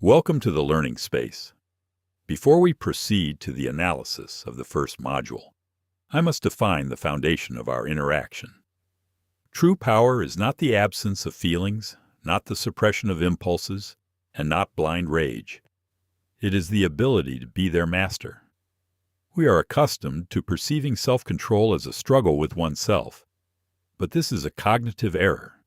Welcome to the learning space. Before we proceed to the analysis of the first module, I must define the foundation of our interaction. True power is not the absence of feelings, not the suppression of impulses, and not blind rage. It is the ability to be their master. We are accustomed to perceiving self-control as a struggle with oneself, but this is a cognitive error.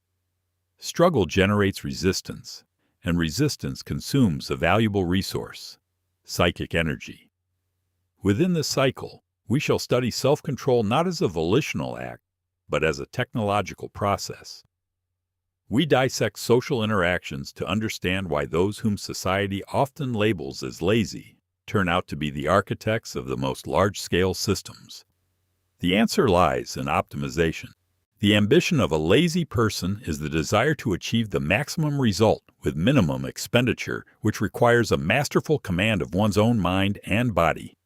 Struggle generates resistance, and resistance consumes a valuable resource, psychic energy. Within this cycle, we shall study self-control not as a volitional act, but as a technological process. We dissect social interactions to understand why those whom society often labels as lazy turn out to be the architects of the most large-scale systems. The answer lies in optimization. The ambition of a lazy person is the desire to achieve the maximum result with minimum expenditure, which requires a masterful command of one's own mind and body.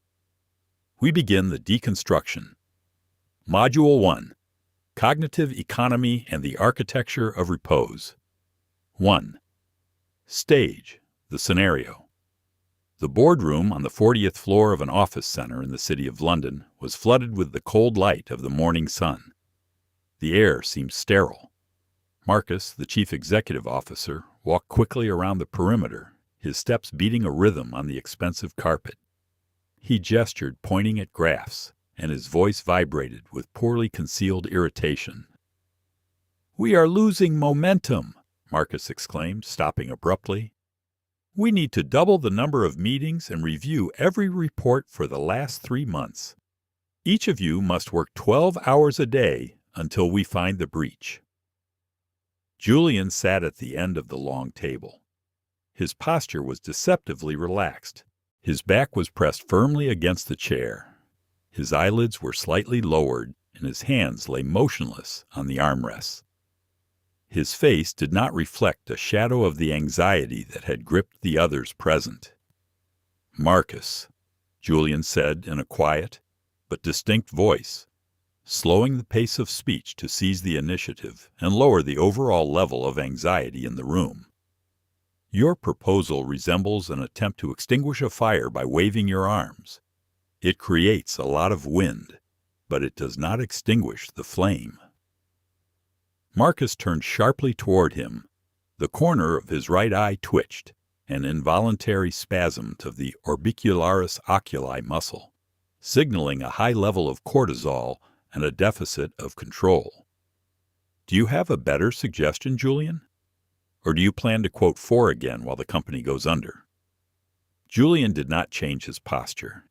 We begin the deconstruction. Module 1. Cognitive Economy and the Architecture of Repose. 1. Stage, the scenario. The boardroom on the 40th floor of an office center in the city of London was flooded with the cold light of the morning sun. The air seemed sterile. Marcus, the chief executive officer, walked quickly around the perimeter, his steps beating a rhythm on the expensive carpet. He gestured, pointing at graphs, and his voice vibrated with poorly concealed irritation. "We are losing momentum," Marcus exclaimed, stopping abruptly. "We need to double the number of meetings and review every report for the last 3 months. Each of you must work 12 hours a day until we find the breach." Julian sat at the end of the long table. His posture was deceptively relaxed. His back was pressed firmly against the chair. His eyelids were slightly lowered, and his hands lay motionless on the armrests. His face did not reflect a shadow of the anxiety that had gripped the others present. "Marcus," Julian said in a quiet but distinct voice, slowing the pace of speech to seize the initiative and lower the overall level of anxiety in the room. "Your proposal resembles an attempt to extinguish a fire by waving your arms. It creates a lot of wind, but it does not extinguish the flame." Marcus turned sharply toward him. The corner of his right eye twitched, an involuntary spasm of the orbicularis oculi muscle, signaling a high level of cortisol and a deficit of control. "Do you have a better suggestion, Julian? Or do you plan to quote 4 again while the company goes under?" Julian did not change his posture.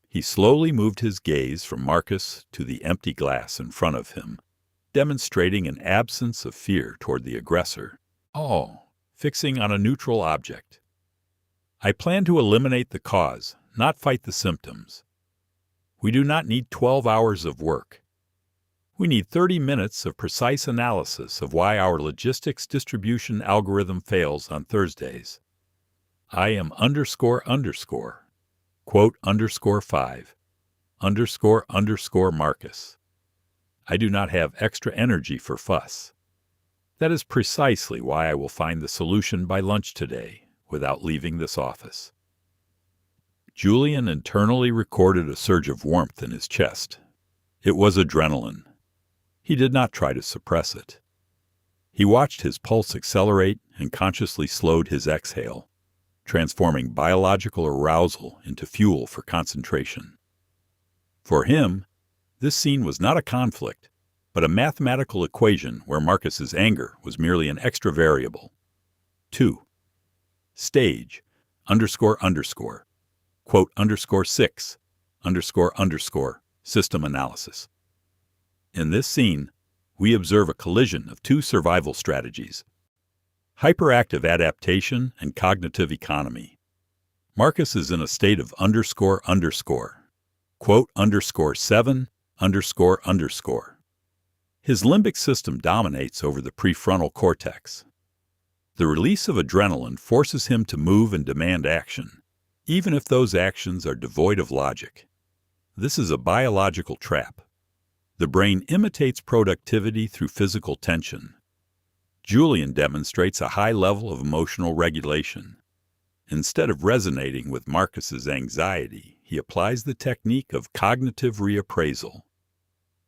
He slowly moved his gaze from Marcus to the empty glass in front of him, demonstrating an absence of fear toward the aggressor. Fixing on a neutral object. "I plan to eliminate the cause, not fight the symptoms. We do not need 12 hours of work. We need 30 minutes of precise analysis of why our logistics distribution algorithm fails on Thursdays. I am quote _5, Marcus. I do not have extra energy for fuss. That is precisely why I will find the solution by lunch today, without leaving this office." Julian internally recorded a surge of warmth in his chest. It was adrenaline. He did not try to suppress it. He watched his pulse accelerate and consciously slowed his exhale, transforming biological arousal into fuel for concentration. For him, this scene was not a conflict, but a mathematical equation where Marcus's anger was merely an extra variable. 2. Stage, quote _6, system analysis. In this scene, we observe a collision of 2 survival strategies: hyperactive adaptation and cognitive economy. Marcus is in a state of quote _7, His limbic system dominates over the prefrontal cortex. The release of adrenaline forces him to move and demand action, even if those actions are devoid of logic. This is a biological trap. The brain imitates productivity through physical tension. Julian demonstrates a high level of emotional regulation. Instead of resonating with Marcus's anxiety, he applies the technique of cognitive reappraisal.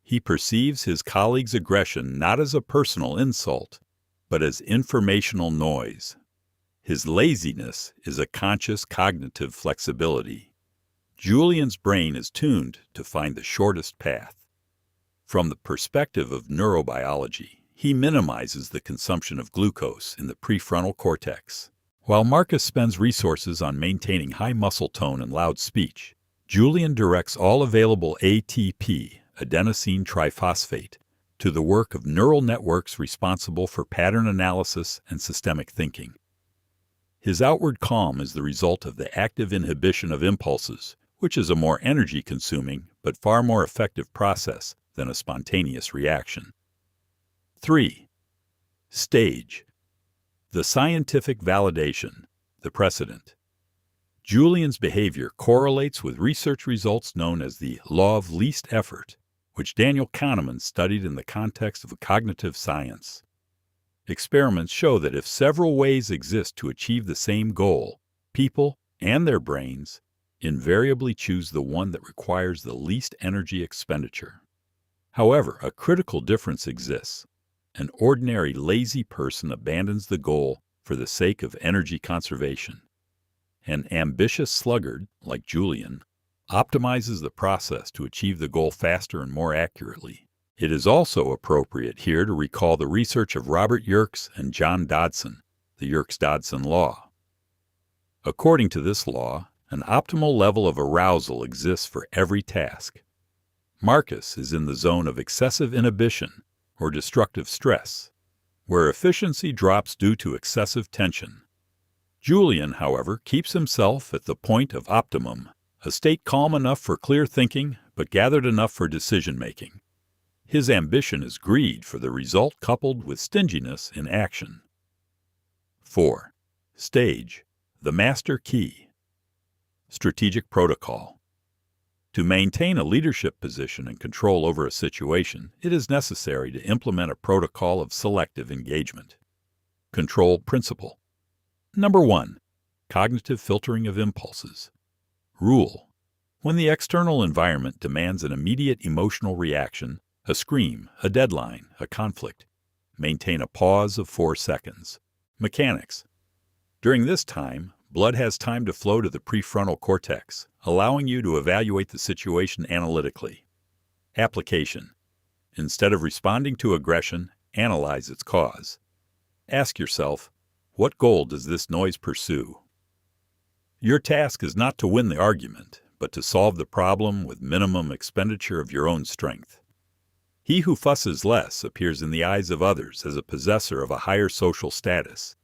He perceives his colleague's aggression not as a personal insult, but as informational noise. His laziness is a conscious cognitive flexibility. Julian's brain is tuned to find the shortest path. From the perspective of neurobiology, he minimizes the consumption of glucose in the prefrontal cortex. While Marcus spends resources on maintaining high muscle tone and loud speech, Julian directs all available ATP, adenosine triphosphate, to the work of neural networks responsible for pattern analysis and systemic thinking. His outward calm is the result of the active inhibition of impulses, which is a more energy-consuming but far more effective process than a spontaneous reaction. 3. Stage. The scientific validation, the precedent. Julian's behavior correlates with research results known as the law of least effort, which Daniel Kahneman studied in the context of cognitive science. Experiments show that if several ways exist to achieve the same goal, people and their brains invariably choose the one that requires the least energy expenditure. However, a critical difference exists. An ordinary lazy person abandons the goal for the sake of energy conservation. An ambitious sluggard, like Julian, optimizes the process to achieve the goal faster and more accurately. It is also appropriate here to recall the research of Robert Yerkes and John Dodson, the Yerkes-Dodson law. According to this law, an optimal level of arousal exists for every task. Marcus is in the zone of excessive inhibition or destructive stress, where efficiency drops due to excessive tension. Julian, however, keeps himself at the point of optimum, a state calm enough for clear thinking but gathered enough for decision-making. His ambition is greed for the result coupled with stinginess in action. 4. Stage. The master key. Strategic protocol. To maintain a leadership position and control over a situation, it is necessary to implement a protocol of selective engagement. Control principle. Number 1. Cognitive filtering of impulses. Rule. When the external environment demands an immediate emotional reaction, a scream, a deadline, a conflict, maintain a pause of 4 seconds. Mechanics. During this time, blood has time to flow to the prefrontal cortex, allowing you to evaluate the situation analytically. Application. Instead of responding to aggression, analyze its cause. Ask yourself, what goal does this noise pursue? Your task is not to win the argument, but to solve the problem with minimum expenditure of your own strength. He who fusses less appears in the eyes of others as a possessor of a higher social status,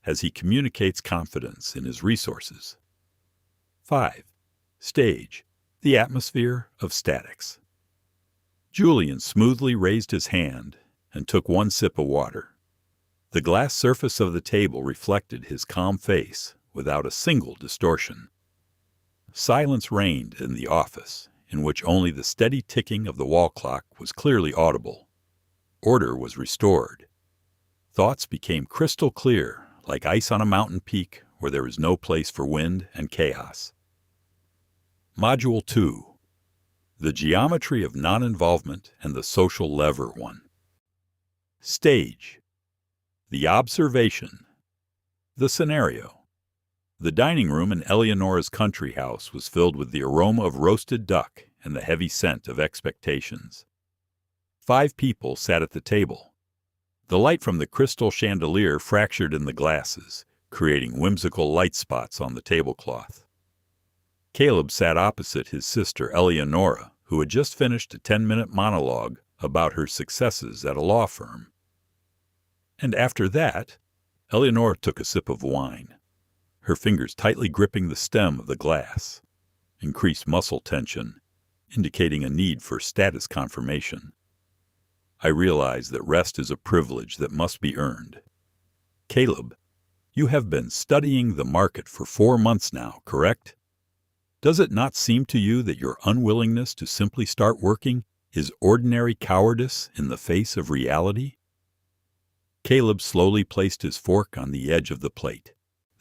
as he communicates confidence in his resources. 5. Stage. The atmosphere of statics. Julian smoothly raised his hand and took one sip of water. The glass surface of the table reflected his calm face without a single distortion. Silence reigned in the office, in which only the steady ticking of the wall clock was clearly audible. Order was restored. Thoughts became crystal clear, like ice on a mountain peak where there is no place for wind and chaos. Module 2. The geometry of non-involvement and the social lever 1. Stage. The observation. The scenario. The dining room in Eleonora's country house was filled with the aroma of roasted duck and the heavy scent of expectations. 5 people sat at the table. The light from the crystal chandelier fractured in the glasses, creating whimsical light spots on the tablecloth. Caleb sat opposite his sister Eleonora, who had just finished a 10-minute monologue about her successes at a law firm. And after that, Eleonora took a sip of wine, her fingers tightly gripping the stem of the glass. Increased muscle tension, indicating a need for status confirmation. I realize that rest is a privilege that must be earned. Caleb, you have been studying the market for 4 months now, correct? Does it not seem to you that your unwillingness to simply start working is ordinary cowardice in the face of reality? Caleb slowly placed his fork on the edge of the plate.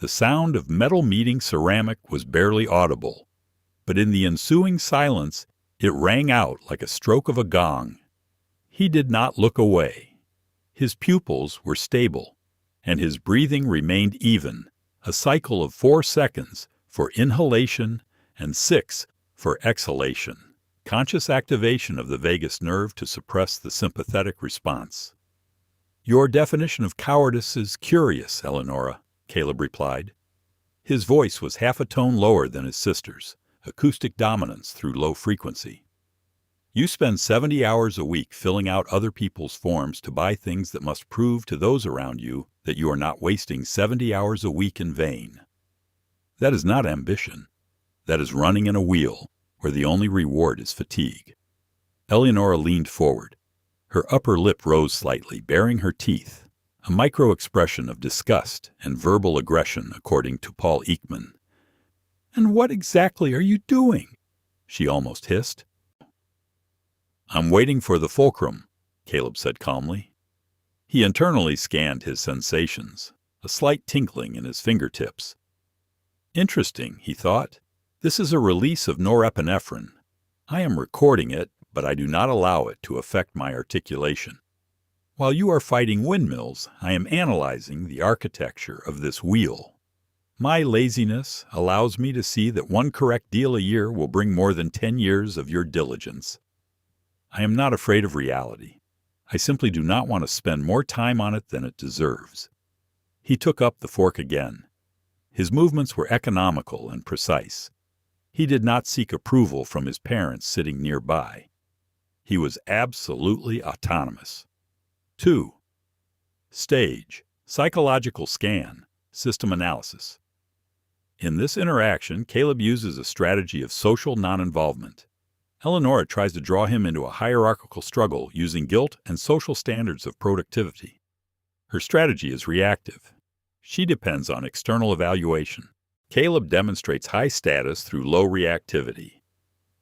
The sound of metal meeting ceramic was barely audible, but in the ensuing silence it rang out like a stroke of a gong. He did not look away. His pupils were stable, and his breathing remained even, a cycle of 4 seconds for inhalation and 6 for exhalation, conscious activation of the vagus nerve to suppress the sympathetic response. "Your definition of cowardice is curious, Eleonora," Caleb replied. His voice was half a tone lower than his sister's, acoustic dominance through low frequency. "You spend 70 hours a week filling out other people's forms to buy things that must prove to those around you that you are not wasting 70 hours a week in vain. That is not ambition. That is running in a wheel where the only reward is fatigue." Eleonora leaned forward. Her upper lip rose slightly, baring her teeth, a micro-expression of disgust and verbal aggression, according to Paul Ekman. "And what exactly are you doing?" she almost hissed. "I'm waiting for the fulcrum," Caleb said calmly. He internally scanned his sensations, a slight tingling in his fingertips. "Interesting," he thought. "This is a release of norepinephrine. I am recording it, but I do not allow it to affect my articulation. While you are fighting windmills, I am analyzing the architecture of this wheel. My laziness allows me to see that one correct deal a year will bring more than 10 years of your diligence. I am not afraid of reality. I simply do not want to spend more time on it than it deserves." He took up the fork again. His movements were economical and precise. He did not seek approval from his parents sitting nearby. He was absolutely autonomous. 2. Stage, psychological scan, system analysis. In this interaction, Caleb uses a strategy of social non-involvement. Eleonora tries to draw him into a hierarchical struggle using guilt and social standards of productivity. Her strategy is reactive. She depends on external evaluation. Caleb demonstrates high status through low reactivity.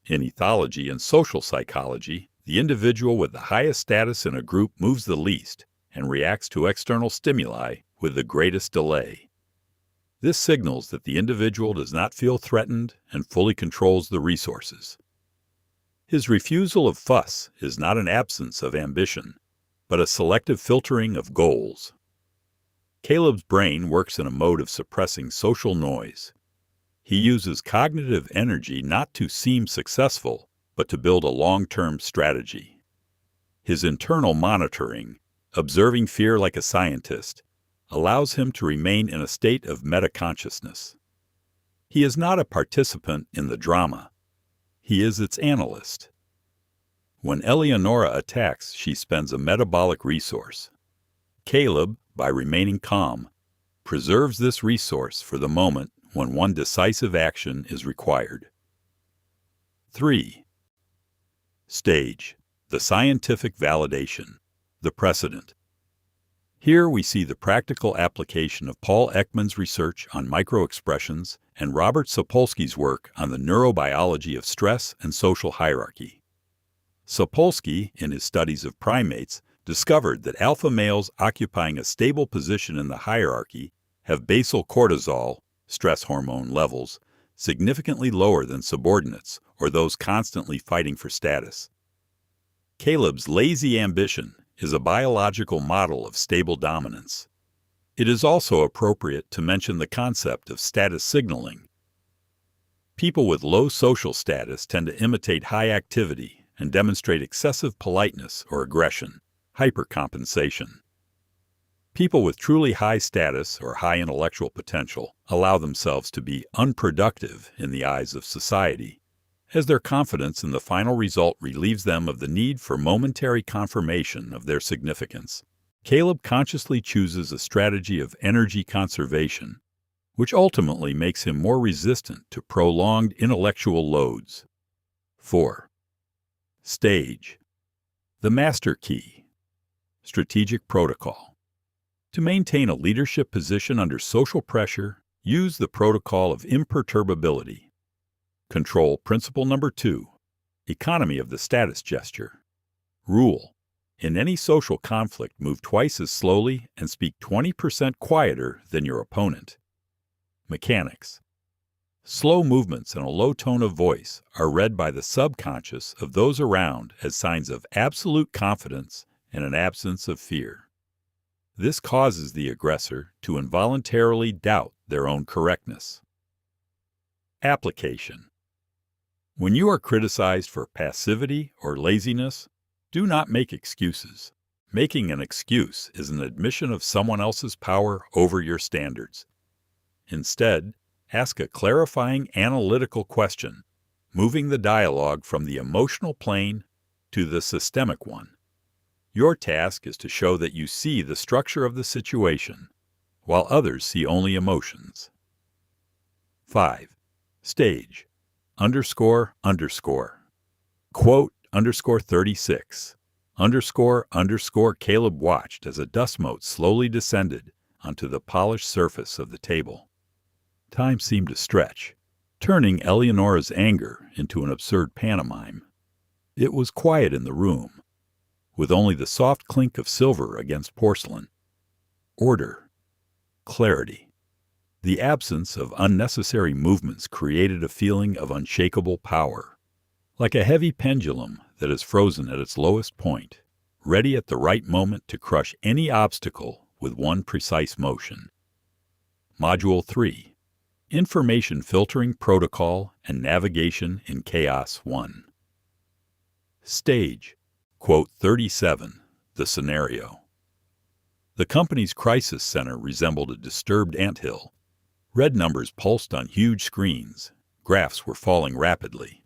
In ethology and social psychology, the individual with the highest status in a group moves the least and reacts to external stimuli with the greatest delay. This signals that the individual does not feel threatened and fully controls the resources. His refusal of fuss is not an absence of ambition, but a selective filtering of goals. Caleb's brain works in a mode of suppressing social noise. He uses cognitive energy not to seem successful, but to build a long-term strategy. His internal monitoring, observing fear like a scientist, allows him to remain in a state of metaconsciousness. He is not a participant in the drama. He is its analyst. When Eleonora attacks, she spends a metabolic resource. Caleb, by remaining calm, preserves this resource for the moment when one decisive action is required. 3. Stage, the scientific validation, the precedent. Here we see the practical application of Paul Ekman's research on microexpressions and Robert Sapolsky's work on the neurobiology of stress and social hierarchy. Sapolsky, in his studies of primates, discovered that alpha males occupying a stable position in the hierarchy have basal cortisol, stress hormone levels, significantly lower than subordinates or those constantly fighting for status. Caleb's lazy ambition is a biological model of stable dominance. It is also appropriate to mention the concept of status signaling. People with low social status tend to imitate high activity and demonstrate excessive politeness or aggression, hypercompensation. People with truly high status or high intellectual potential allow themselves to be unproductive in the eyes of society, as their confidence in the final result relieves them of the need for momentary confirmation of their significance. Caleb consciously chooses a strategy of energy conservation, which ultimately makes him more resistant to prolonged intellectual loads. 4. Stage, the master key, strategic protocol. To maintain a leadership position under social pressure, use the protocol of imperturbability. Control principle number 2, economy of the status gesture. Rule: in any social conflict, move twice as slowly and speak 20% quieter than your opponent. Mechanics. Slow movements and a low tone of voice are read by the subconscious of those around as signs of absolute confidence and an absence of fear. This causes the aggressor to involuntarily doubt their own correctness. Application. When you are criticized for passivity or laziness, do not make excuses. Making an excuse is an admission of someone else's power over your standards. Instead, ask a clarifying analytical question, moving the dialogue from the emotional plane to the systemic one. Your task is to show that you see the structure of the situation, while others see only emotions. 5. Stage. Quote _36. Caleb watched as a dust mote slowly descended onto the polished surface of the table. Time seemed to stretch, turning Eleonora's anger into an absurd pantomime. It was quiet in the room, with only the soft clink of silver against porcelain. Order. Clarity. The absence of unnecessary movements created a feeling of unshakable power, like a heavy pendulum that is frozen at its lowest point, ready at the right moment to crush any obstacle with one precise motion. Module 3. Information Filtering Protocol and Navigation in Chaos 1. Stage. Quote 37. The scenario. The company's crisis center resembled a disturbed anthill. Red numbers pulsed on huge screens. Graphs were falling rapidly.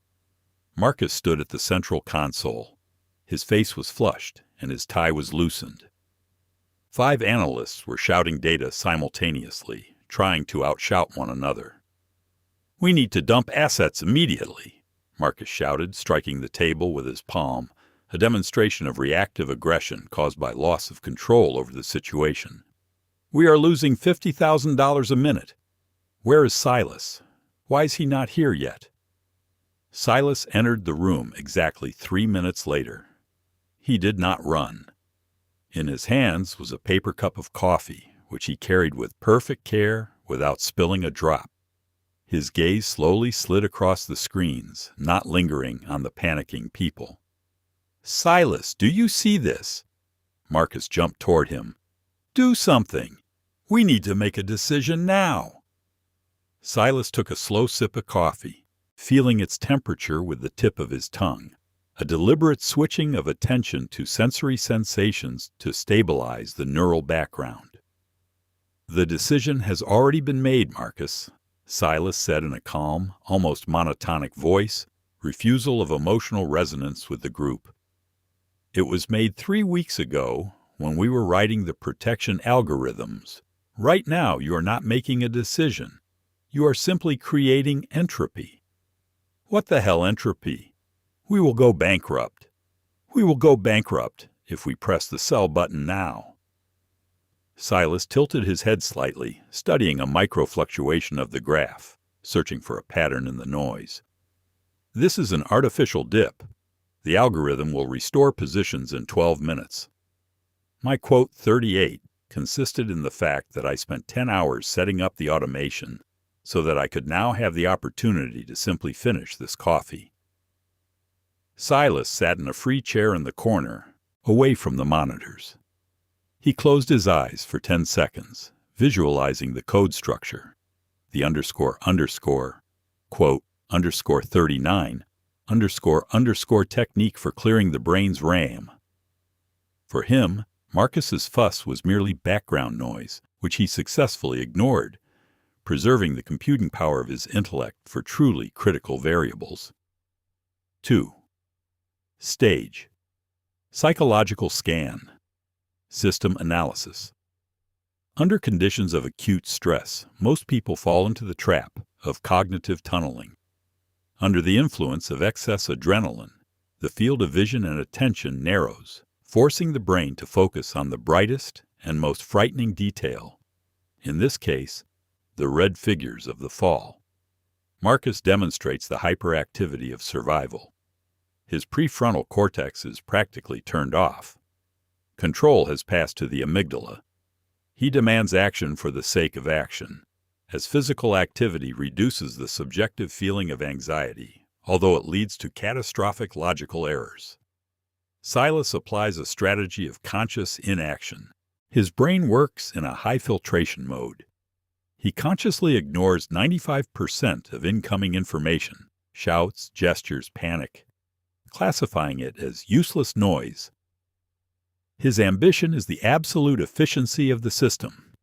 Marcus stood at the central console. His face was flushed, and his tie was loosened. 5 analysts were shouting data simultaneously, trying to outshout one another. "We need to dump assets immediately," Marcus shouted, striking the table with his palm, a demonstration of reactive aggression caused by loss of control over the situation. "We are losing $50,000 a minute. Where is Silas? Why is he not here yet?" Silas entered the room exactly 3 minutes later. He did not run. In his hands was a paper cup of coffee, which he carried with perfect care without spilling a drop. His gaze slowly slid across the screens, not lingering on the panicking people. "Silas, do you see this?" Marcus jumped toward him. "Do something. We need to make a decision now." Silas took a slow sip of coffee, feeling its temperature with the tip of his tongue, a deliberate switching of attention to sensory sensations to stabilize the neural background. "The decision has already been made, Marcus," Silas said in a calm, almost monotonic voice, refusal of emotional resonance with the group. "It was made 3 weeks ago when we were writing the protection algorithms. Right now you are not making a decision. You are simply creating entropy." "What the hell entropy? We will go bankrupt. We will go bankrupt if we press the sell button now." Silas tilted his head slightly, studying a microfluctuation of the graph, searching for a pattern in the noise. "This is an artificial dip. The algorithm will restore positions in 12 minutes. My quote 38 consisted in the fact that I spent 10 hours setting up the automation so that I could now have the opportunity to simply finish this coffee." Silas sat in a free chair in the corner, away from the monitors. He closed his eyes for 10 seconds, visualizing the code structure, the quote _39 technique for clearing the brain's RAM. For him, Marcus's fuss was merely background noise, which he successfully ignored, preserving the computing power of his intellect for truly critical variables. 2. Stage. Psychological scan. System analysis. Under conditions of acute stress, most people fall into the trap of cognitive tunneling. Under the influence of excess adrenaline, the field of vision and attention narrows, forcing the brain to focus on the brightest and most frightening detail. In this case, the red figures of the fall. Marcus demonstrates the hyperactivity of survival. His prefrontal cortex is practically turned off. Control has passed to the amygdala. He demands action for the sake of action. as physical activity reduces the subjective feeling of anxiety, although it leads to catastrophic logical errors. Silas applies a strategy of conscious inaction. His brain works in a high-filtration mode. He consciously ignores 95% of incoming information, shouts, gestures, panic, classifying it as useless noise. His ambition is the absolute efficiency of the system.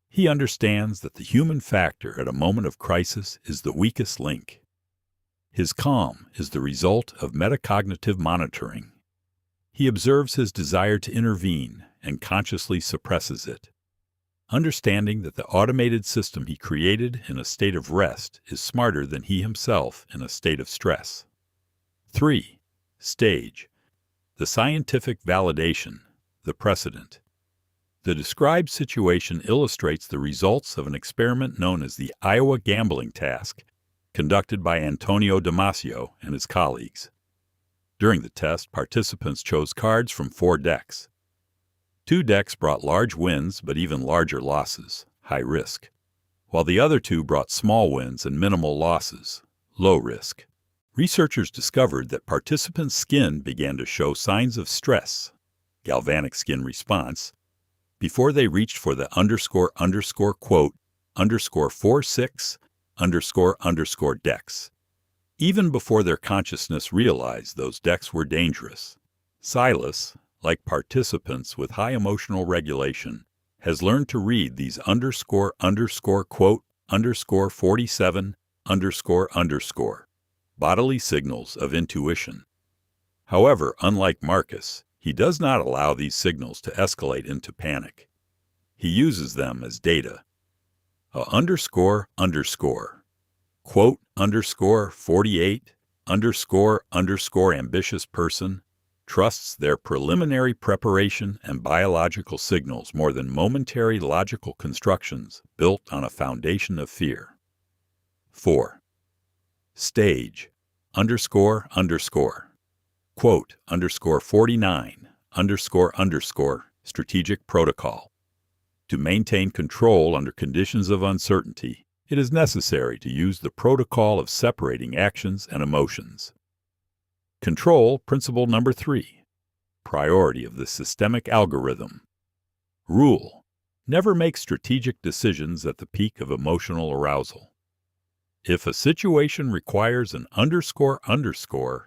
He understands that the human factor at a moment of crisis is the weakest link. His calm is the result of metacognitive monitoring. He observes his desire to intervene and consciously suppresses it, understanding that the automated system he created in a state of rest is smarter than he himself in a state of stress. 3. Stage. The scientific validation, the precedent. The described situation illustrates the results of an experiment known as the Iowa Gambling Task, conducted by Antonio Damasio and his colleagues. During the test, participants chose cards from 4 decks. 2 decks brought large wins but even larger losses, high risk, while the other 2 brought small wins and minimal losses, low risk. Researchers discovered that participants' skin began to show signs of stress, galvanic skin response, before they reached for the _46_46_ decks. Even before their consciousness realized those decks were dangerous. Silas, like participants with high emotional regulation, has learned to read these _47_ bodily signals of intuition. However, unlike Marcus, he does not allow these signals to escalate into panic. He uses them as data. A _48_ ambitious person trusts their preliminary preparation and biological signals more than momentary logical constructions built on a foundation of fear. 4. Stage. _49_ strategic protocol. To maintain control under conditions of uncertainty, it is necessary to use the protocol of separating actions and emotions. Control principle number 3. Priority of the systemic algorithm. Rule: never make strategic decisions at the peak of emotional arousal. If a situation requires an __5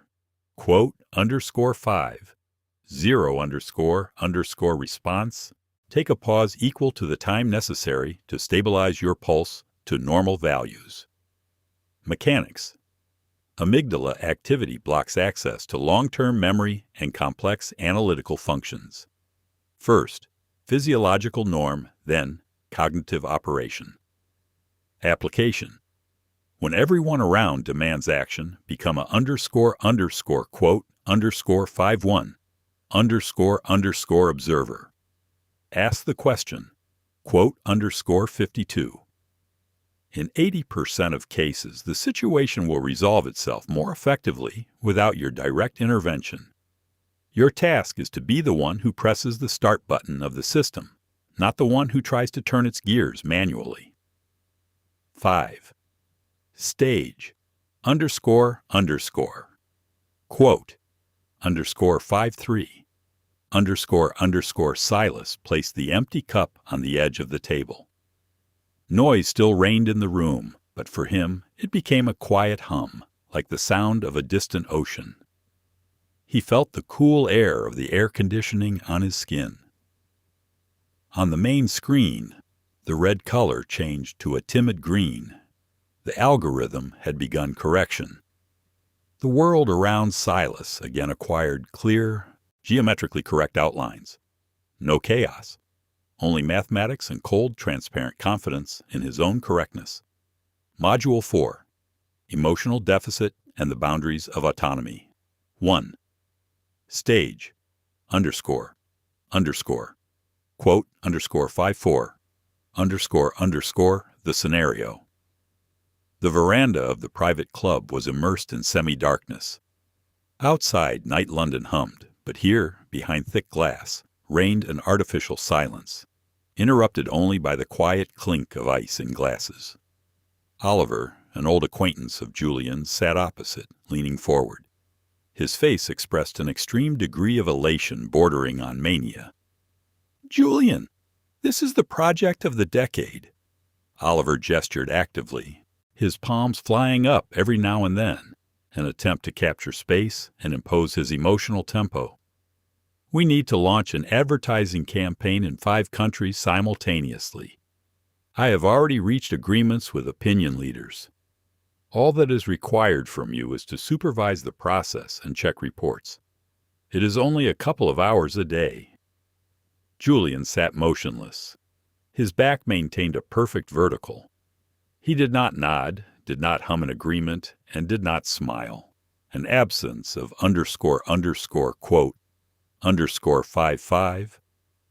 response, take a pause equal to the time necessary to stabilize your pulse to normal values. Mechanics. Amygdala activity blocks access to long-term memory and complex analytical functions. First, physiological norm, then cognitive operation. Application. When everyone around demands action, become a _51_ observer. Ask the question, _52. In 80% of cases, the situation will resolve itself more effectively without your direct intervention. Your task is to be the one who presses the start button of the system, not the one who tries to turn its gears manually. 5. Stage. __. Quote, _53. Silas placed the empty cup on the edge of the table. Noise still reigned in the room, but for him it became a quiet hum, like the sound of a distant ocean. He felt the cool air of the air conditioning on his skin. On the main screen, the red color changed to a timid green. The algorithm had begun correction. The world around Silas again acquired clear, geometrically correct outlines. No chaos. Only mathematics and cold, transparent confidence in his own correctness. Module 4. Emotional Deficit and the Boundaries of Autonomy. 1. Stage. __. Quote, _54. The scenario. The veranda of the private club was immersed in semi-darkness. Outside, night London hummed, but here, behind thick glass, reigned an artificial silence. interrupted only by the quiet clink of ice in glasses. Oliver, an old acquaintance of Julian's, sat opposite, leaning forward. His face expressed an extreme degree of elation bordering on mania. "Julian, this is the project of the decade." Oliver gestured actively, his palms flying up every now and then, an attempt to capture space and impose his emotional tempo. "We need to launch an advertising campaign in 5 countries simultaneously. I have already reached agreements with opinion leaders. All that is required from you is to supervise the process and check reports. It is only a couple of hours a day." Julian sat motionless. His back maintained a perfect vertical. He did not nod, did not hum an agreement, and did not smile. An absence of ___, quote, _55,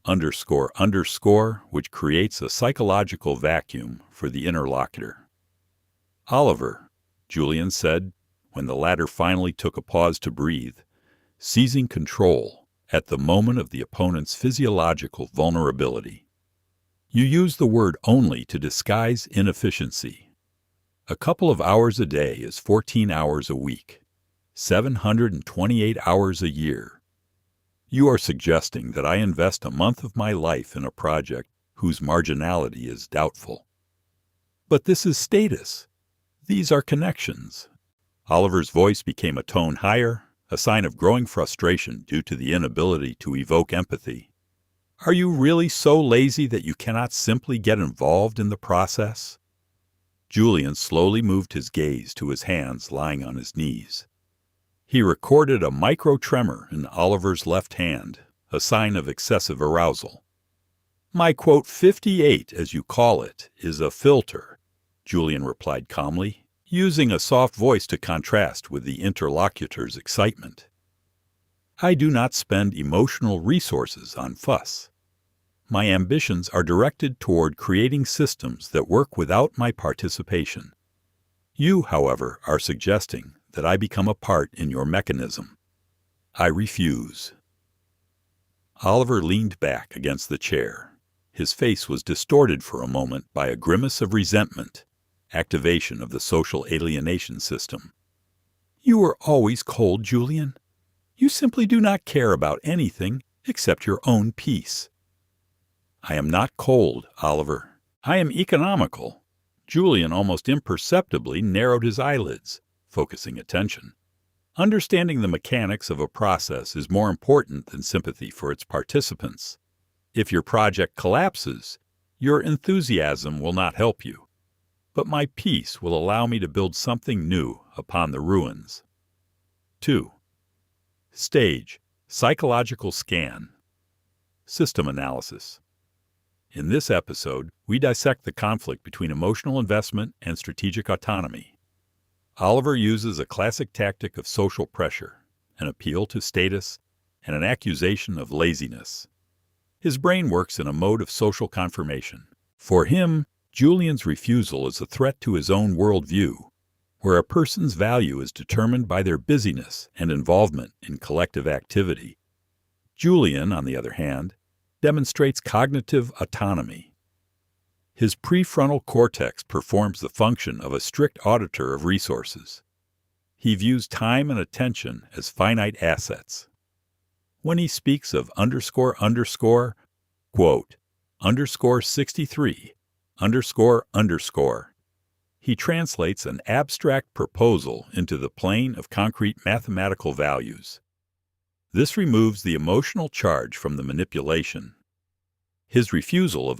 ___, which creates a psychological vacuum for the interlocutor. "Oliver," Julian said, when the latter finally took a pause to breathe, seizing control at the moment of the opponent's physiological vulnerability. "You use the word only to disguise inefficiency. A couple of hours a day is 14 hours a week, 728 hours a year. You are suggesting that I invest a month of my life in a project whose marginality is doubtful. But this is status. These are connections." Oliver's voice became a tone higher, a sign of growing frustration due to the inability to evoke empathy. "Are you really so lazy that you cannot simply get involved in the process?" Julian slowly moved his gaze to his hands lying on his knees. He recorded a micro-tremor in Oliver's left hand, a sign of excessive arousal. "My quote 58, as you call it, is a filter," Julian replied calmly, using a soft voice to contrast with the interlocutor's excitement. "I do not spend emotional resources on fuss. My ambitions are directed toward creating systems that work without my participation. You, however, are suggesting that I become a part in your mechanism. I refuse." Oliver leaned back against the chair. His face was distorted for a moment by a grimace of resentment, activation of the social alienation system. "You are always cold, Julian. You simply do not care about anything except your own peace." "I am not cold, Oliver. I am economical." Julian almost imperceptibly narrowed his eyelids, focusing attention. "Understanding the mechanics of a process is more important than sympathy for its participants. If your project collapses, your enthusiasm will not help you. But my peace will allow me to build something new upon the ruins." 2. Stage: Psychological Scan. System Analysis. In this episode, we dissect the conflict between emotional investment and strategic autonomy. Oliver uses a classic tactic of social pressure, an appeal to status, and an accusation of laziness. His brain works in a mode of social confirmation. For him, Julian's refusal is a threat to his own worldview, where a person's value is determined by their busyness and involvement in collective activity. Julian, on the other hand, demonstrates cognitive autonomy. His prefrontal cortex performs the function of a strict auditor of resources. He views time and attention as finite assets. When he speaks of ___, quote, _63, he translates an abstract proposal into the plane of concrete mathematical values. This removes the emotional charge from the manipulation. His refusal of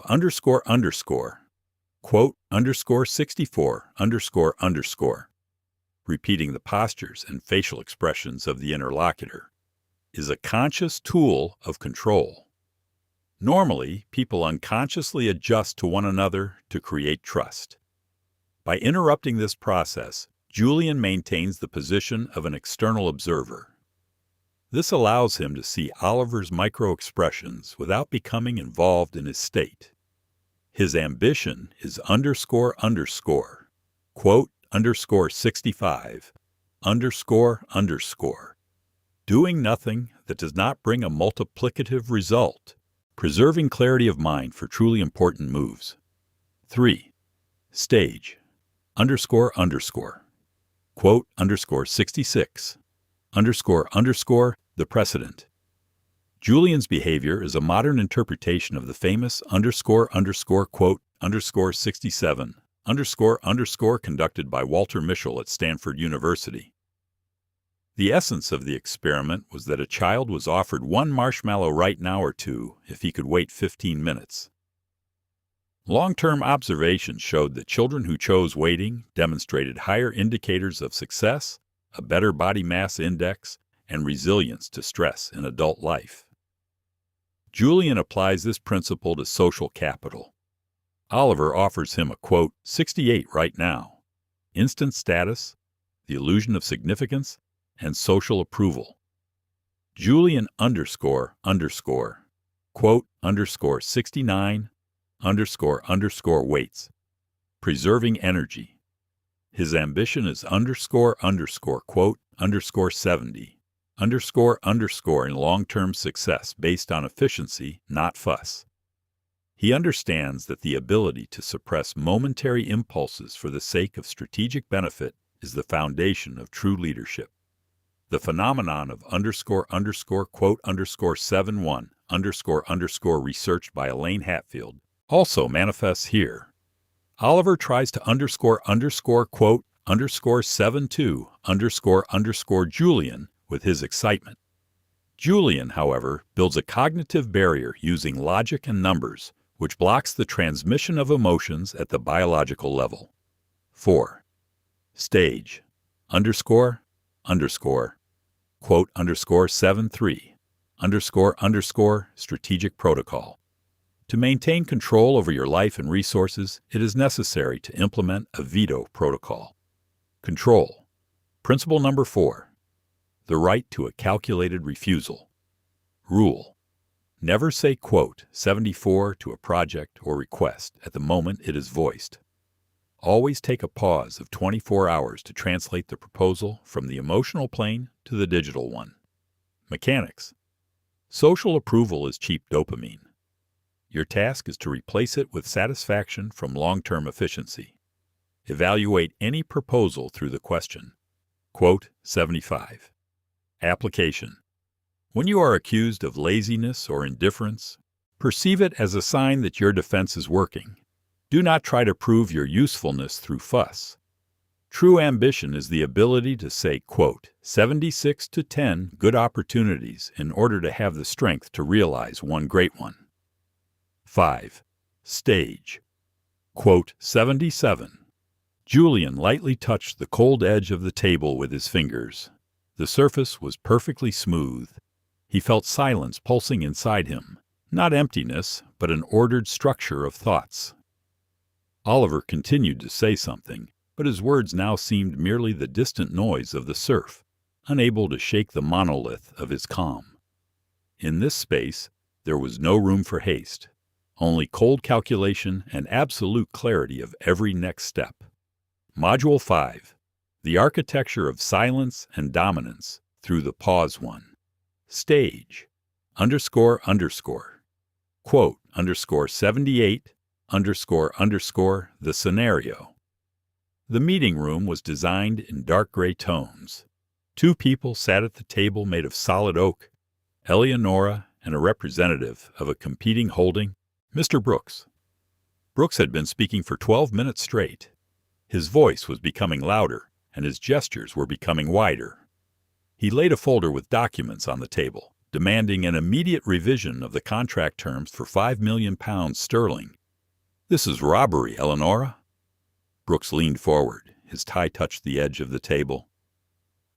quote, _64, repeating the postures and facial expressions of the interlocutor, is a conscious tool of control. Normally, people unconsciously adjust to one another to create trust. By interrupting this process, Julian maintains the position of an external observer. This allows him to see Oliver's micro-expressions without becoming involved in his state. His ambition is ___, quote, _65, doing nothing that does not bring a multiplicative result, preserving clarity of mind for truly important moves. 3. Stage, underscore, underscore, quote, underscore 66, underscore, underscore, the precedent. Julian's behavior is a modern interpretation of the famous underscore, underscore, quote, underscore 67, underscore, underscore conducted by Walter Mischel at Stanford University. The essence of the experiment was that a child was offered one marshmallow right now or two if he could wait 15 minutes. Long-term observations showed that children who chose waiting demonstrated higher indicators of success, a better body mass index, and resilience to stress in adult life. Julian applies this principle to social capital. Oliver offers him a, quote, 68 right now, instant status, the illusion of significance, and social approval. Julian underscore, underscore, quote, underscore 69, underscore, underscore waits, preserving energy. His ambition is underscore, underscore, quote, underscore 70, underscore, underscore in long-term success based on efficiency, not fuss. He understands that the ability to suppress momentary impulses for the sake of strategic benefit is the foundation of true leadership. The phenomenon of underscore, underscore, quote, underscore 71, underscore, underscore researched by Elaine Hatfield also manifests here. Oliver tries to underscore, underscore, quote, underscore 72, underscore, underscore Julian with his excitement. Julian, however, builds a cognitive barrier using logic and numbers, which blocks the transmission of emotions at the biological level. 4. Stage, underscore, underscore, quote, underscore 73, underscore, underscore, strategic protocol. To maintain control over your life and resources, it is necessary to implement a veto protocol. Control. Principle number 4. The right to a calculated refusal. Rule. Never say, quote, 74 to a project or request at the moment it is voiced. Always take a pause of 24 hours to translate the proposal from the emotional plane to the digital one. Mechanics. Social approval is cheap dopamine. Your task is to replace it with satisfaction from long-term efficiency. Evaluate any proposal through the question, quote, 75. Application. When you are accused of laziness or indifference, perceive it as a sign that your defense is working. Do not try to prove your usefulness through fuss. True ambition is the ability to say, quote, 76 to 10 good opportunities in order to have the strength to realize one great one. 5. Stage. Quote, 77. Julian lightly touched the cold edge of the table with his fingers. The surface was perfectly smooth. He felt silence pulsing inside him, not emptiness, but an ordered structure of thoughts. Oliver continued to say something, but his words now seemed merely the distant noise of the surf, unable to shake the monolith of his calm. In this space, there was no room for haste, only cold calculation and absolute clarity of every next step. Module 5. The architecture of silence and dominance through the pause one. Stage, underscore, underscore, quote, underscore 78, underscore, underscore, the scenario. The meeting room was designed in dark gray tones. 2 people sat at the table made of solid oak, Eleonora and a representative of a competing holding, Mr. Brooks. Brooks had been speaking for 12 minutes straight. His voice was becoming louder, and his gestures were becoming wider. He laid a folder with documents on the table, demanding an immediate revision of the contract terms for £5 million sterling. "This is robbery, Eleonora." Brooks leaned forward. His tie touched the edge of the table.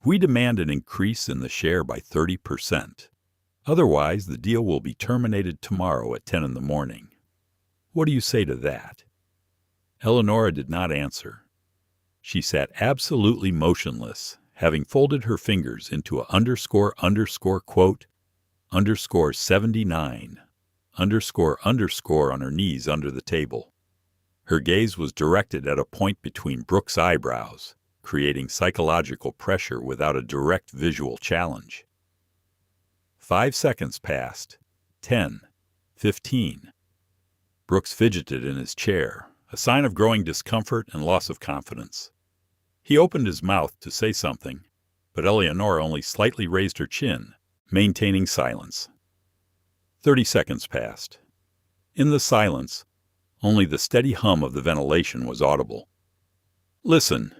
"We demand an increase in the share by 30%. Otherwise, the deal will be terminated tomorrow at 10 in the morning. What do you say to that?" Eleonora did not answer. She sat absolutely motionless, having folded her fingers into a underscore, underscore, quote, underscore 79, underscore, underscore on her knees under the table. Her gaze was directed at a point between Brooks' eyebrows, creating psychological pressure without a direct visual challenge. 5 seconds passed. 10. 15. Brooks fidgeted in his chair, a sign of growing discomfort and loss of confidence. He opened his mouth to say something, but Eleonora only slightly raised her chin, maintaining silence. 30 seconds passed. In the silence, only the steady hum of the ventilation was audible. "Listen,"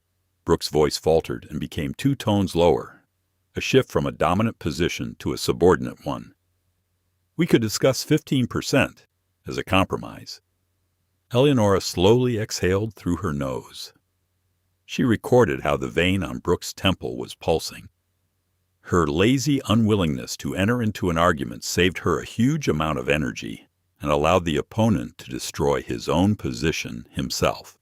Brooks' voice faltered and became 2 tones lower, a shift from a dominant position to a subordinate one. "We could discuss 15% as a compromise." Eleonora slowly exhaled through her nose. She recorded how the vein on Brooks' temple was pulsing. Her lazy unwillingness to enter into an argument saved her a huge amount of energy and allowed the opponent to destroy his own position himself.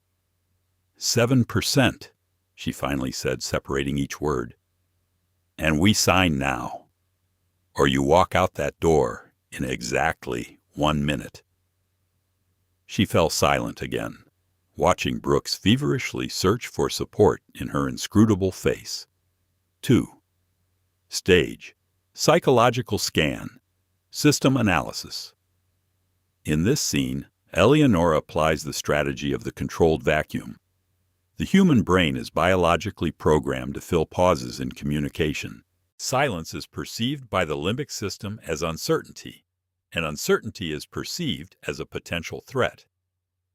7%, she finally said, separating each word. "And we sign now, or you walk out that door in exactly 1 minute." She fell silent again, watching Brooks feverishly search for support in her inscrutable face. 2. Stage. Psychological scan. System analysis. In this scene, Eleonora applies the strategy of the controlled vacuum. The human brain is biologically programmed to fill pauses in communication. Silence is perceived by the limbic system as uncertainty, and uncertainty is perceived as a potential threat.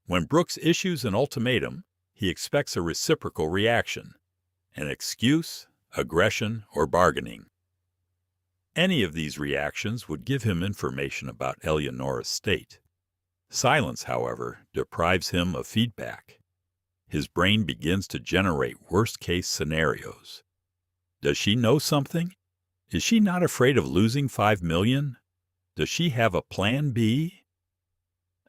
When Brooks issues an ultimatum, he expects a reciprocal reaction, an excuse, aggression, or bargaining. Any of these reactions would give him information about Eleonora's state. Silence, however, deprives him of feedback. His brain begins to generate worst-case scenarios. Does she know something? Is she not afraid of losing $5 million? Does she have a plan B?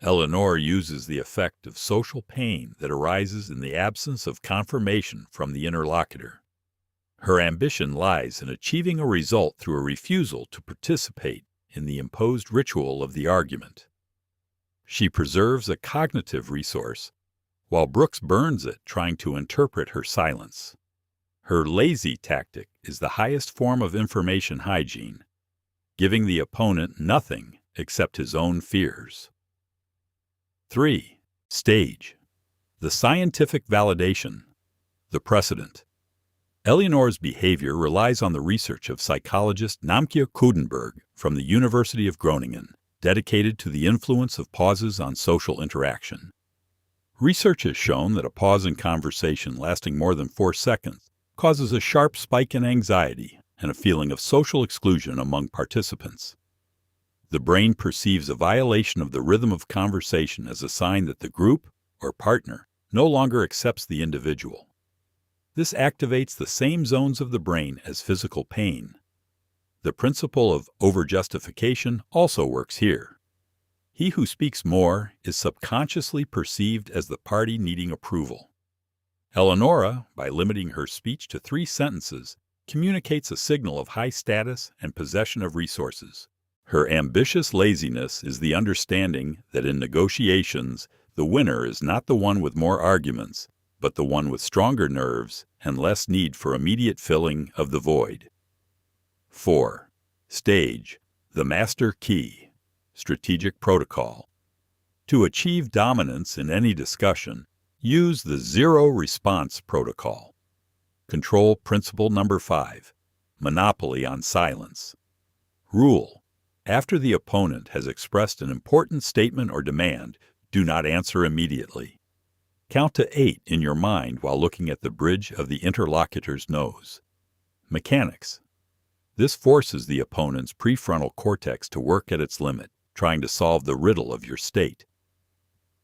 Eleonora uses the effect of social pain that arises in the absence of confirmation from the interlocutor. Her ambition lies in achieving a result through a refusal to participate in the imposed ritual of the argument. She preserves a cognitive resource, while Brooks burns it trying to interpret her silence. Her lazy tactic is the highest form of information hygiene, giving the opponent nothing except his own fears. 3. Stage. The scientific validation. The precedent. Eleonora's behavior relies on the research of psychologist Namke Kudenberg from the University of Groningen, dedicated to the influence of pauses on social interaction. Research has shown that a pause in conversation lasting more than 4 seconds causes a sharp spike in anxiety and a feeling of social exclusion among participants. The brain perceives a violation of the rhythm of conversation as a sign that the group or partner no longer accepts the individual. This activates the same zones of the brain as physical pain. The principle of overjustification also works here. He who speaks more is subconsciously perceived as the party needing approval. Eleonora, by limiting her speech to 3 sentences, communicates a signal of high status and possession of resources. Her ambitious laziness is the understanding that in negotiations, the winner is not the one with more arguments, but the one with stronger nerves and less need for immediate filling of the void. 4. Stage. The master key. Strategic protocol. To achieve dominance in any discussion, use the zero response protocol. Control principle number 5. Monopoly on silence. Rule. After the opponent has expressed an important statement or demand, do not answer immediately. Count to 8 in your mind while looking at the bridge of the interlocutor's nose. Mechanics. This forces the opponent's prefrontal cortex to work at its limit, trying to solve the riddle of your state.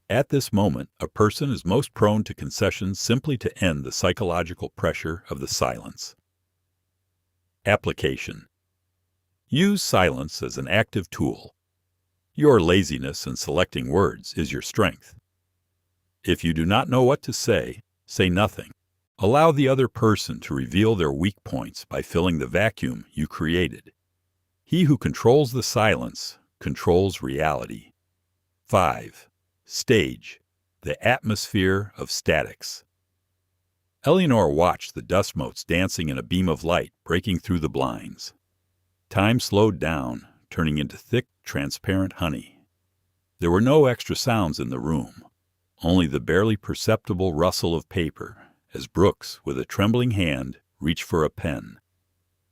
At this moment, a person is most prone to concessions simply to end the psychological pressure of the silence. Application. Use silence as an active tool. Your laziness in selecting words is your strength. If you do not know what to say nothing. Allow the other person to reveal their weak points by filling the vacuum you created. He who controls the silence controls reality. 5. Stage. The atmosphere of statics. Eleonora watched the dust motes dancing in a beam of light breaking through the blinds. Time slowed down, turning into thick, transparent honey. There were no extra sounds in the room, only the barely perceptible rustle of paper as Brooks, with a trembling hand, reached for a pen.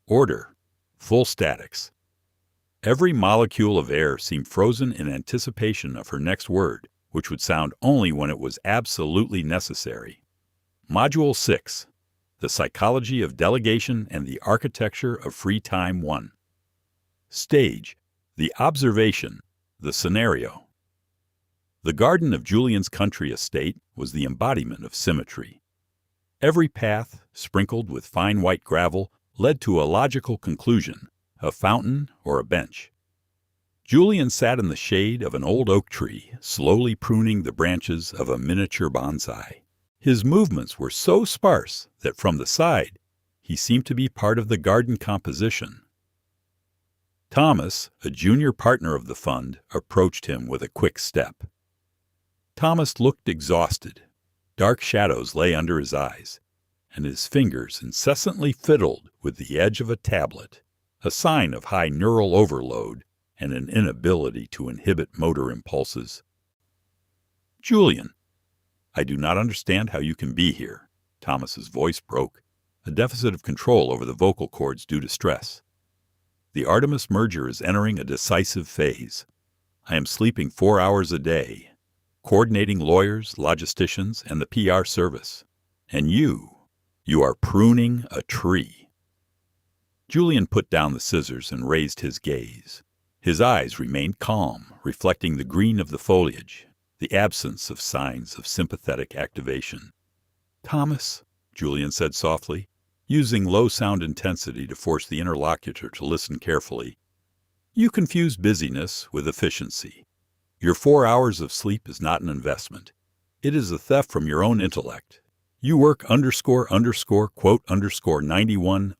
Order. Full statics. Every molecule of air seemed frozen in anticipation of her next word, which would sound only when it was absolutely necessary. Module 6. The Psychology of Delegation and the Architecture of Free Time 1. Stage. The observation. The scenario. The garden of Julian's country estate was the embodiment of symmetry. Every path, sprinkled with fine white gravel, led to a logical conclusion, a fountain or a bench. Julian sat in the shade of an old oak tree, slowly pruning the branches of a miniature bonsai. His movements were so sparse that from the side he seemed to be part of the garden composition. Thomas, a junior partner of the fund, approached him with a quick step. Thomas looked exhausted. Dark shadows lay under his eyes, and his fingers incessantly fiddled with the edge of a tablet, a sign of high neural overload and an inability to inhibit motor impulses. "Julian, I do not understand how you can be here." Thomas's voice broke, a deficit of control over the vocal cords due to stress. "The Artemis merger is entering a decisive phase. I am sleeping 4 hours a day, coordinating lawyers, logisticians, and the PR service. And you are pruning a tree." Julian put down the scissors and raised his gaze. His eyes remained calm, reflecting the green of the foliage, the absence of signs of sympathetic activation. "Thomas," Julian said softly, using low sound intensity to force the interlocutor to listen carefully, "you confuse busyness with efficiency. Your 4 hours of sleep is not an investment. It is a theft from your own intellect. You work quote 91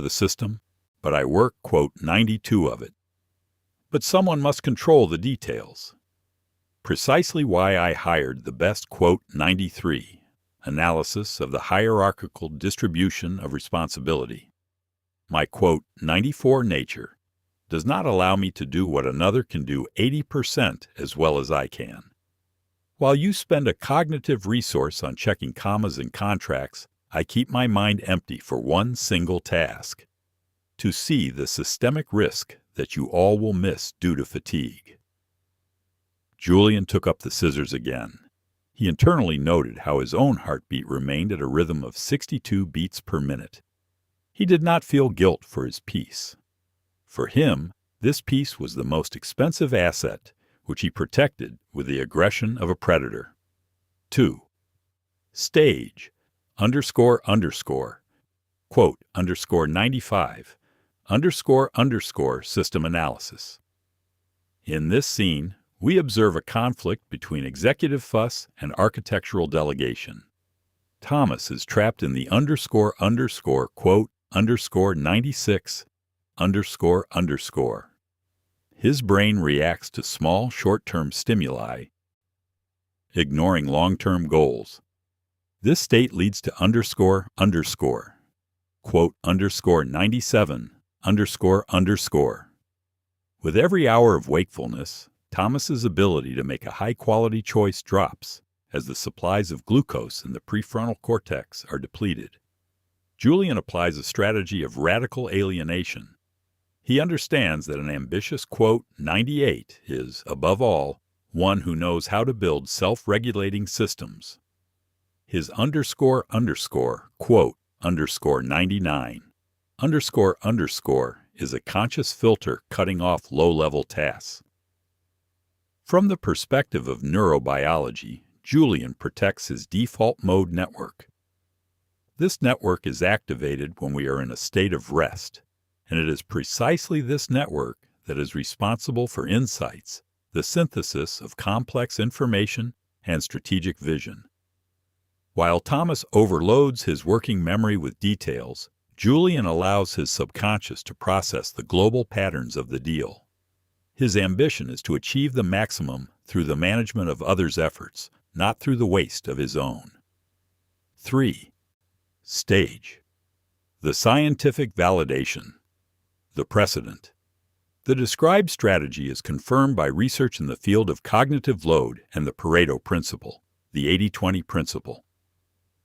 the system, but I work quote 92 of it. But someone must control the details. Precisely why I hired the best quote 93 analysis of the hierarchical distribution of responsibility. My quote 94 nature does not allow me to do what another can do 80% as well as I can. While you spend a cognitive resource on checking commas and contracts, I keep my mind empty for one single task: to see the systemic risk that you all will miss due to fatigue." Julian took up the scissors again. He internally noted how his own heartbeat remained at a rhythm of 62 beats per minute. He did not feel guilt for his peace. For him, this peace was the most expensive asset, which he protected with the aggression of a predator. 2. Stage. Quote 95 system analysis. In this scene, we observe a conflict between executive fuss and architectural delegation. Thomas is trapped in the quote 96 His brain reacts to small, short-term stimuli, ignoring long-term goals. This state leads to quote 97 With every hour of wakefulness, Thomas's ability to make a high-quality choice drops as the supplies of glucose in the prefrontal cortex are depleted. Julian applies a strategy of radical alienation. He understands that an ambitious quote 98 is, above all, one who knows how to build self-regulating systems. His quote 99 is a conscious filter cutting off low-level tasks. From the perspective of neurobiology, Julian protects his default mode network. This network is activated when we are in a state of rest, and it is precisely this network that is responsible for insights, the synthesis of complex information, and strategic vision. While Thomas overloads his working memory with details, Julian allows his subconscious to process the global patterns of the deal. His ambition is to achieve the maximum through the management of others' efforts, not through the waste of his own. 3. Stage. The scientific validation. The precedent. The described strategy is confirmed by research in the field of cognitive load and the Pareto principle, the 80-20 principle.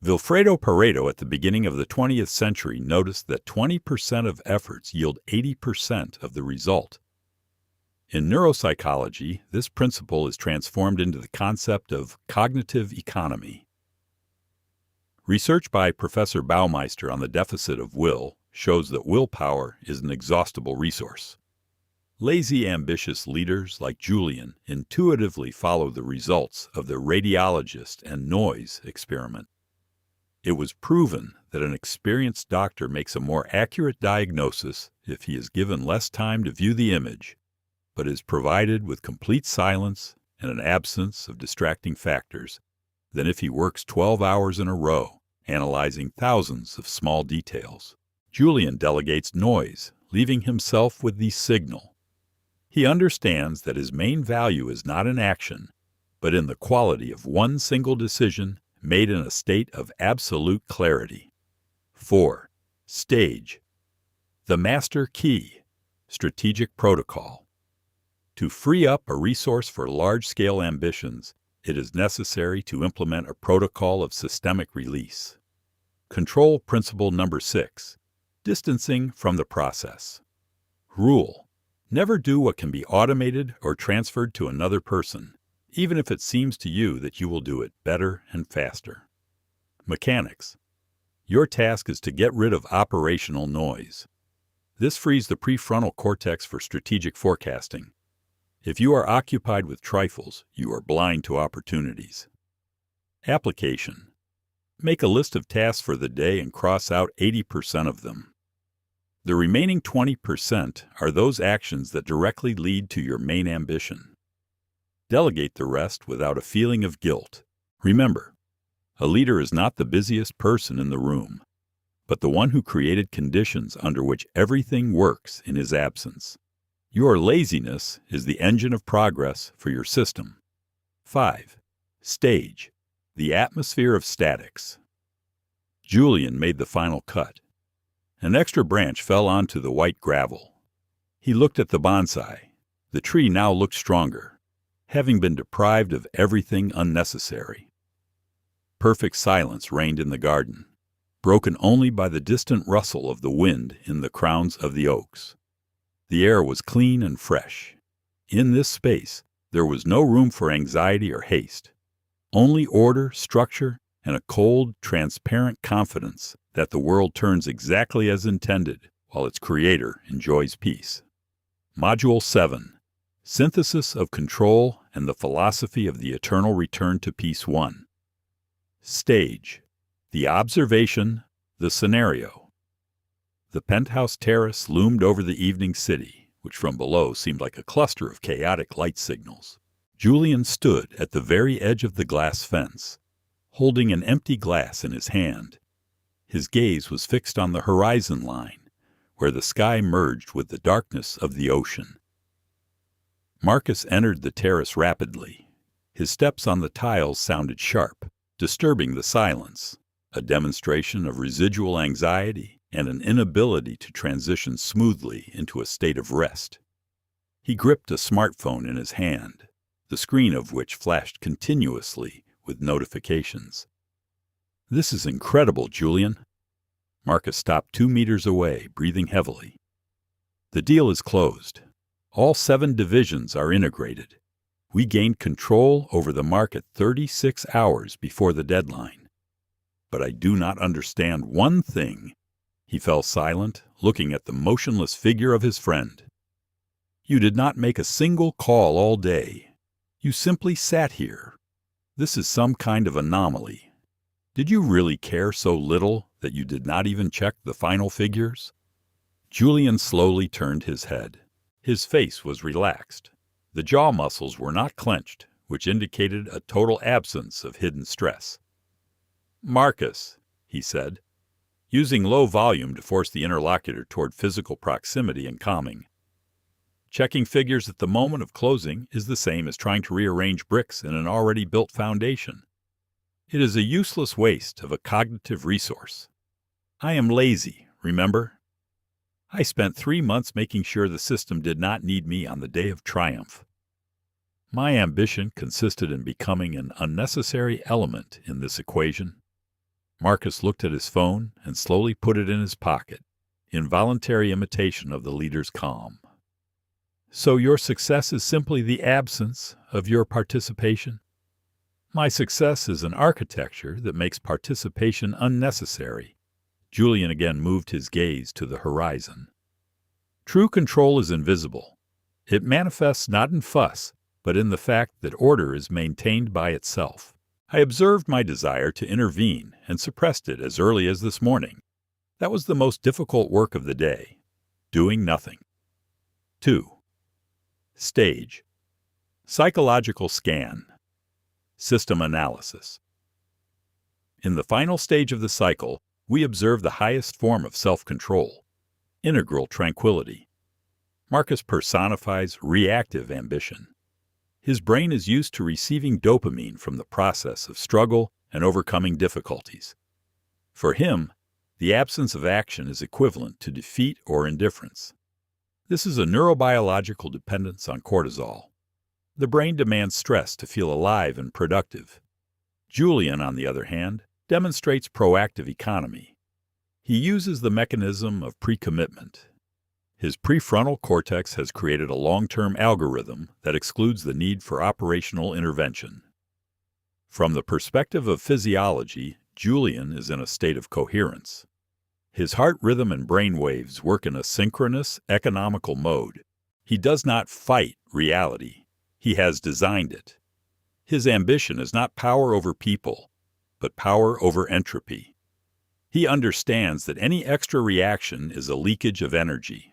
Vilfredo Pareto at the beginning of the 20th century noticed that 20% of efforts yield 80% of the result. In neuropsychology, this principle is transformed into the concept of cognitive economy. Research by Professor Baumeister on the deficit of will shows that willpower is an inexhaustible resource. Lazy, ambitious leaders like Julian intuitively follow the results of the radiologist and noise experiment. It was proven that an experienced doctor makes a more accurate diagnosis if he is given less time to view the image, but is provided with complete silence and an absence of distracting factors than if he works 12 hours in a row, analyzing thousands of small details. Julian delegates noise, leaving himself with the signal. He understands that his main value is not in action, but in the quality of one single decision made in a state of absolute clarity. 4. Stage. The master key. Strategic protocol. To free up a resource for large-scale ambitions, it is necessary to implement a protocol of systemic release. Control principle number 6. Distancing from the process. Rule. Never do what can be automated or transferred to another person, even if it seems to you that you will do it better and faster. Mechanics. Your task is to get rid of operational noise. This frees the prefrontal cortex for strategic forecasting. If you are occupied with trifles, you are blind to opportunities. Application. Make a list of tasks for the day and cross out 80% of them. The remaining 20% are those actions that directly lead to your main ambition. Delegate the rest without a feeling of guilt. Remember, a leader is not the busiest person in the room, but the one who created conditions under which everything works in his absence. Your laziness is the engine of progress for your system. 5. Stage. The atmosphere of statics. Julian made the final cut. An extra branch fell onto the white gravel. He looked at the bonsai. The tree now looked stronger, having been deprived of everything unnecessary. Perfect silence reigned in the garden, broken only by the distant rustle of the wind in the crowns of the oaks. The air was clean and fresh. In this space, there was no room for anxiety or haste, only order, structure, and a cold, transparent confidence that the world turns exactly as intended while its creator enjoys peace. Module 7. Synthesis of Control and the Philosophy of the Eternal Return to Peace 1. Stage. The observation, the scenario. The penthouse terrace loomed over the evening city, which from below seemed like a cluster of chaotic light signals. Julian stood at the very edge of the glass fence, holding an empty glass in his hand. His gaze was fixed on the horizon line, where the sky merged with the darkness of the ocean. Marcus entered the terrace rapidly. His steps on the tiles sounded sharp, disturbing the silence, a demonstration of residual anxiety and an inability to transition smoothly into a state of rest. He gripped a smartphone in his hand, the screen of which flashed continuously with notifications. "This is incredible, Julian." Marcus stopped 2 meters away, breathing heavily. "The deal is closed. All 7 divisions are integrated. We gained control over the market 36 hours before the deadline. But I do not understand one thing." He fell silent, looking at the motionless figure of his friend. "You did not make a single call all day. You simply sat here. This is some kind of anomaly. Did you really care so little that you did not even check the final figures?" Julian slowly turned his head. His face was relaxed. The jaw muscles were not clenched, which indicated a total absence of hidden stress. "Marcus," he said, using low volume to force the interlocutor toward physical proximity and calming. "Checking figures at the moment of closing is the same as trying to rearrange bricks in an already built foundation. It is a useless waste of a cognitive resource. I am lazy, remember?" I spent 3 months making sure the system did not need me on the day of triumph. My ambition consisted in becoming an unnecessary element in this equation. Marcus looked at his phone and slowly put it in his pocket, involuntary imitation of the leader's calm. So your success is simply the absence of your participation? My success is an architecture that makes participation unnecessary. Julian again moved his gaze to the horizon. True control is invisible. It manifests not in fuss, but in the fact that order is maintained by itself. I observed my desire to intervene and suppressed it as early as this morning. That was the most difficult work of the day. Doing nothing. 2. Stage. Psychological scan. System analysis. In the final stage of the cycle, we observe the highest form of self-control, integral tranquility. Marcus personifies reactive ambition. His brain is used to receiving dopamine from the process of struggle and overcoming difficulties. For him, the absence of action is equivalent to defeat or indifference. This is a neurobiological dependence on cortisol. The brain demands stress to feel alive and productive. Julian, on the other hand, demonstrates proactive economy. He uses the mechanism of pre-commitment. His prefrontal cortex has created a long-term algorithm that excludes the need for operational intervention. From the perspective of physiology, Julian is in a state of coherence. His heart rhythm and brain waves work in a synchronous, economical mode. He does not fight reality. He has designed it. His ambition is not power over people, but power over entropy. He understands that any extra reaction is a leakage of energy.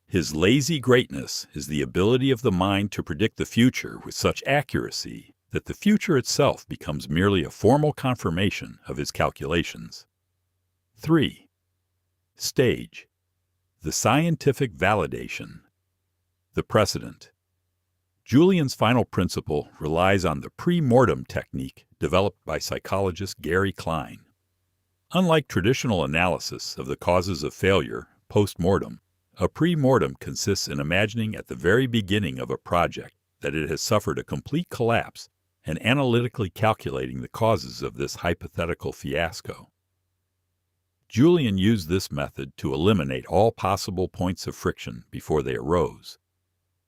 His lazy greatness is the ability of the mind to predict the future with such accuracy that the future itself becomes merely a formal confirmation of his calculations. 3. Stage. The scientific validation. The precedent. Julian's final principle relies on the pre-mortem technique developed by psychologist Gary Klein. Unlike traditional analysis of the causes of failure post-mortem, a pre-mortem consists in imagining at the very beginning of a project that it has suffered a complete collapse and analytically calculating the causes of this hypothetical fiasco. Julian used this method to eliminate all possible points of friction before they arose.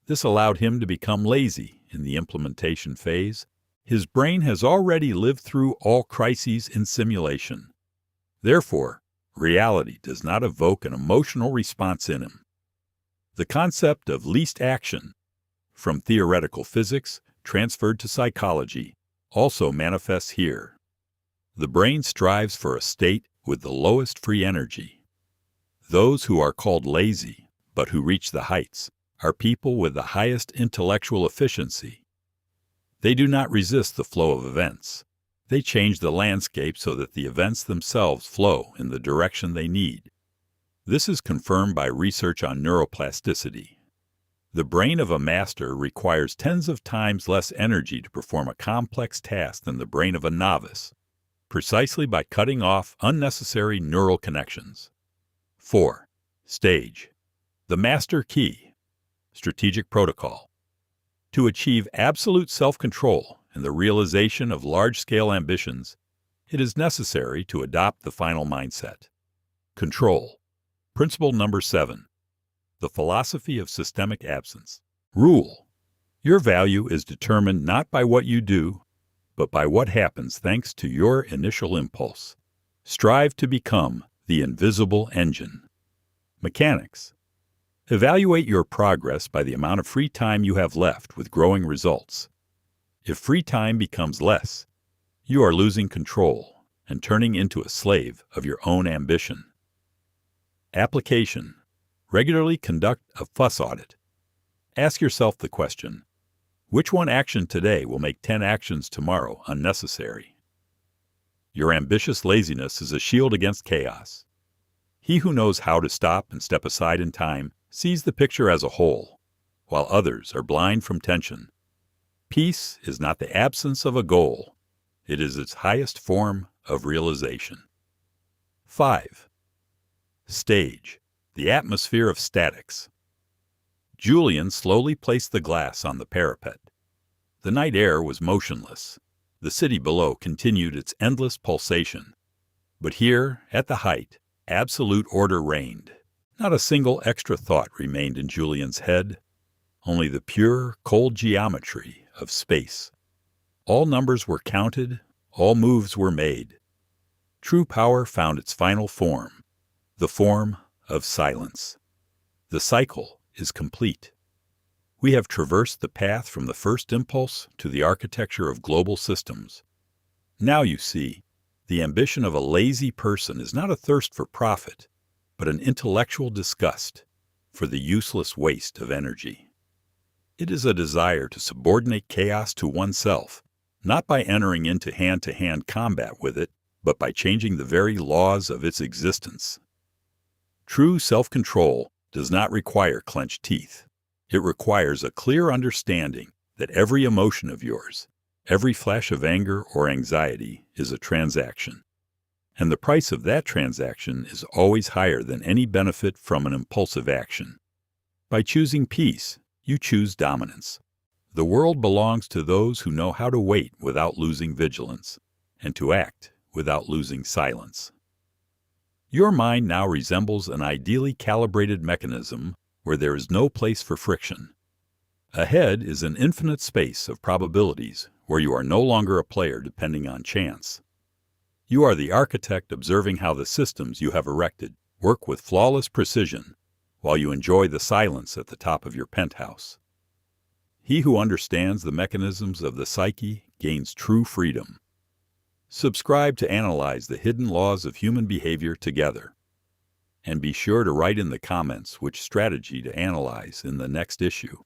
This allowed him to become lazy in the implementation phase. His brain has already lived through all crises in simulation. Therefore, reality does not evoke an emotional response in him. The concept of least action, from theoretical physics transferred to psychology, also manifests here. The brain strives for a state with the lowest free energy. Those who are called lazy, but who reach the heights, are people with the highest intellectual efficiency. They do not resist the flow of events. They change the landscape so that the events themselves flow in the direction they need. This is confirmed by research on neuroplasticity. The brain of a master requires tens of times less energy to perform a complex task than the brain of a novice, precisely by cutting off unnecessary neural connections. 4. Stage. The master key. Strategic protocol. To achieve absolute self-control and the realization of large-scale ambitions, it is necessary to adopt the final mindset. Control. Principle number 7. The philosophy of systemic absence. Rule. Your value is determined not by what you do, but by what happens thanks to your initial impulse. Strive to become the invisible engine. Mechanics. Evaluate your progress by the amount of free time you have left with growing results. If free time becomes less, you are losing control and turning into a slave of your own ambition. Application. Regularly conduct a fuss audit. Ask yourself the question, which one action today will make 10 actions tomorrow unnecessary? Your ambitious laziness is a shield against chaos. He who knows how to stop and step aside in time sees the picture as a whole, while others are blind from tension. Peace is not the absence of a goal. It is its highest form of realization. 5. Stage. The atmosphere of statics. Julian slowly placed the glass on the parapet. The night air was motionless. The city below continued its endless pulsation. But here, at the height, absolute order reigned. Not a single extra thought remained in Julian's head, only the pure, cold geometry of space. All numbers were counted, all moves were made. True power found its final form, the form of silence. The cycle is complete. We have traversed the path from the first impulse to the architecture of global systems. Now you see, the ambition of a lazy person is not a thirst for profit, but an intellectual disgust for the useless waste of energy. It is a desire to subordinate chaos to oneself, not by entering into hand-to-hand combat with it, but by changing the very laws of its existence. True self-control does not require clenched teeth. It requires a clear understanding that every emotion of yours, every flash of anger or anxiety is a transaction. And the price of that transaction is always higher than any benefit from an impulsive action. By choosing peace, you choose dominance. The world belongs to those who know how to wait without losing vigilance, and to act without losing silence. Your mind now resembles an ideally calibrated mechanism where there is no place for friction. Ahead is an infinite space of probabilities where you are no longer a player depending on chance. You are the architect observing how the systems you have erected work with flawless precision while you enjoy the silence at the top of your penthouse. He who understands the mechanisms of the psyche gains true freedom. Subscribe to analyze the hidden laws of human behavior together. And be sure to write in the comments which strategy to analyze in the next issue.